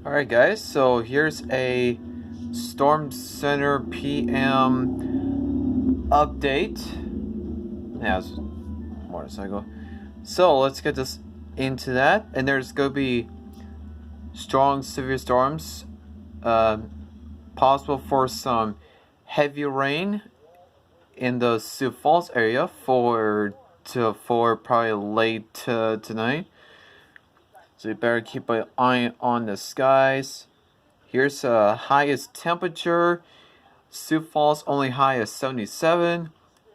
Alright guys, so here's a Storm Center PM update. Yeah, it's a motorcycle. So let's get this into that. And there's going to be strong severe storms, possible for some heavy rain in the Sioux Falls area for probably late tonight. So you better keep an eye on the skies. Here's the highest temperature. Sioux Falls only high of 77.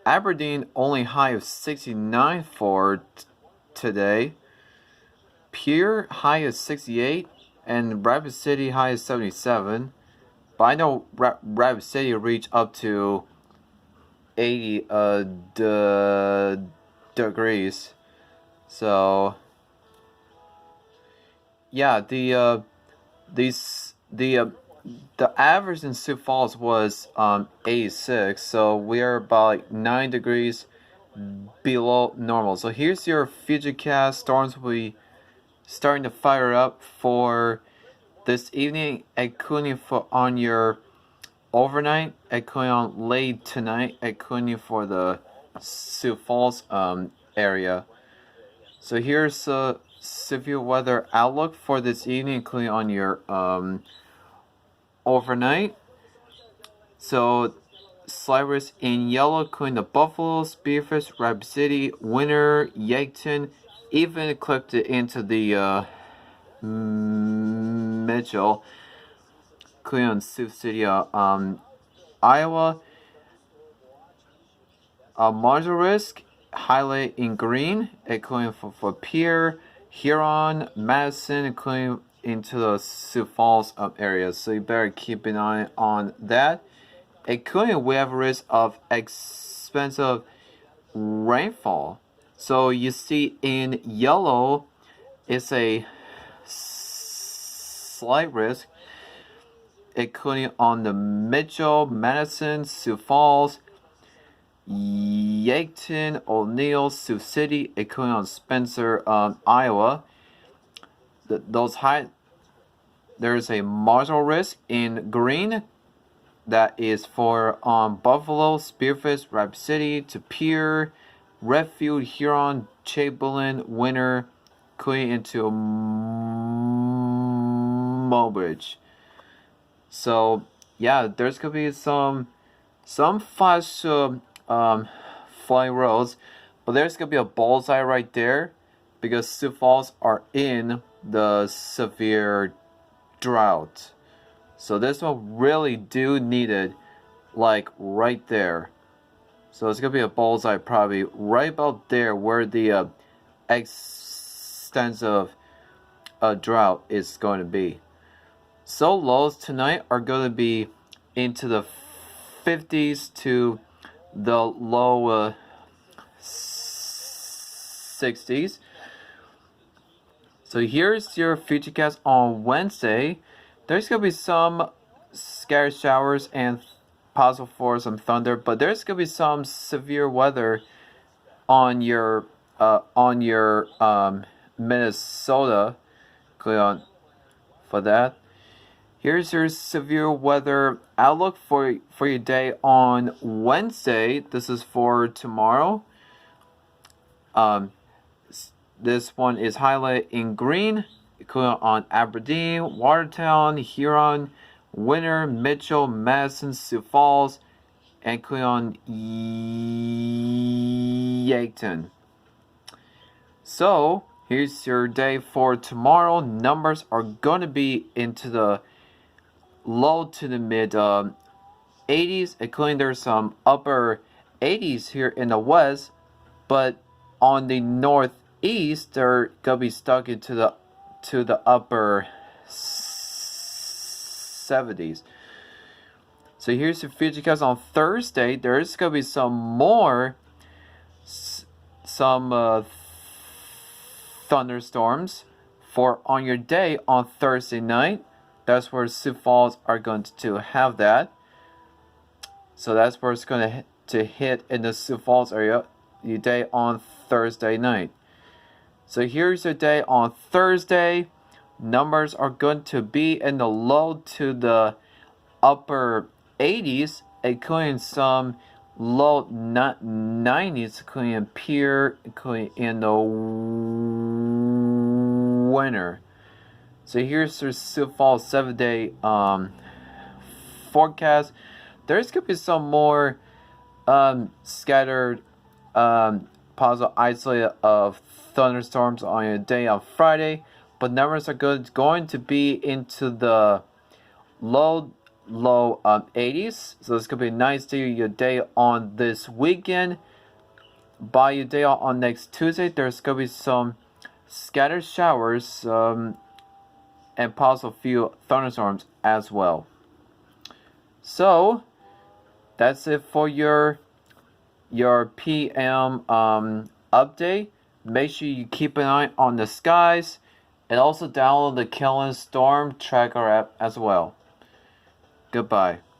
Aberdeen only high of 69 for today. Pierre high of 68. And Rapid City high of 77. But I know Rapid City reached up to 80 degrees. So yeah, the average in Sioux Falls was 86, so we are about like 9 degrees below normal. So here's your futurecast. Storms will be starting to fire up for this evening, including for on your overnight, including on late tonight, including for the Sioux Falls area. So here's severe weather outlook for this evening, including on your overnight. So slight risk in yellow, including the Buffalo, Spearfish, Rapid City, Winter, Yankton, even clipped it into the Mitchell, including on Sioux City, Iowa. Marginal risk highlight in green, including for Pierre, Huron, Madison, including into the Sioux Falls areas. So you better keep an eye on that. Including we have a risk of expensive rainfall. So you see in yellow, it's a slight risk, including on the Mitchell, Madison, Sioux Falls, Yankton, O'Neill, Sioux City, including on Spencer, Iowa. There's a marginal risk in green that is for Buffalo, Spearfish, Rapid City, to Pierre, Redfield, Huron, Chamberlain, Winter, including into Mobridge. So yeah, there's gonna be some fast flying roads, but there's gonna be a bullseye right there because Sioux Falls are in the severe drought. So this one really do need it, like right there. So it's gonna be a bullseye probably right about there where the extensive drought is going to be. So lows tonight are going to be into the 50s to the low 60s. So here's your futurecast on Wednesday. There's going to be some scattered showers and possible for some thunder, but there's going to be some severe weather on your Minnesota. Click on for that. Here's your severe weather outlook for your day on Wednesday. This is for tomorrow. This one is highlighted in green, including on Aberdeen, Watertown, Huron, Winter, Mitchell, Madison, Sioux Falls, and including on Yankton. So here's your day for tomorrow. Numbers are going to be into the low to the mid 80s, including there's some upper 80s here in the west, but on the northeast they're gonna be stuck into the upper 70s. So here's your futurecast on Thursday. There's gonna be some more thunderstorms for on your day on Thursday night. That's where Sioux Falls are going to have that. So that's where it's going to hit in the Sioux Falls area your day on Thursday night. So here's your day on Thursday. numbers are going to be in the low to the upper 80s, including some low 90s, including in the winter. So here's the Sioux Falls 7-day forecast. There's going to be some more scattered possible isolated of thunderstorms on a day on Friday, but numbers are going to be into the low 80s. So it's gonna be a nice day. Your day on this weekend. By your day on next Tuesday, there's gonna be some scattered showers and possible few thunderstorms as well. So that's it for your PM update. Make sure you keep an eye on the skies, and also download the Kellen Storm Tracker app as well. Goodbye.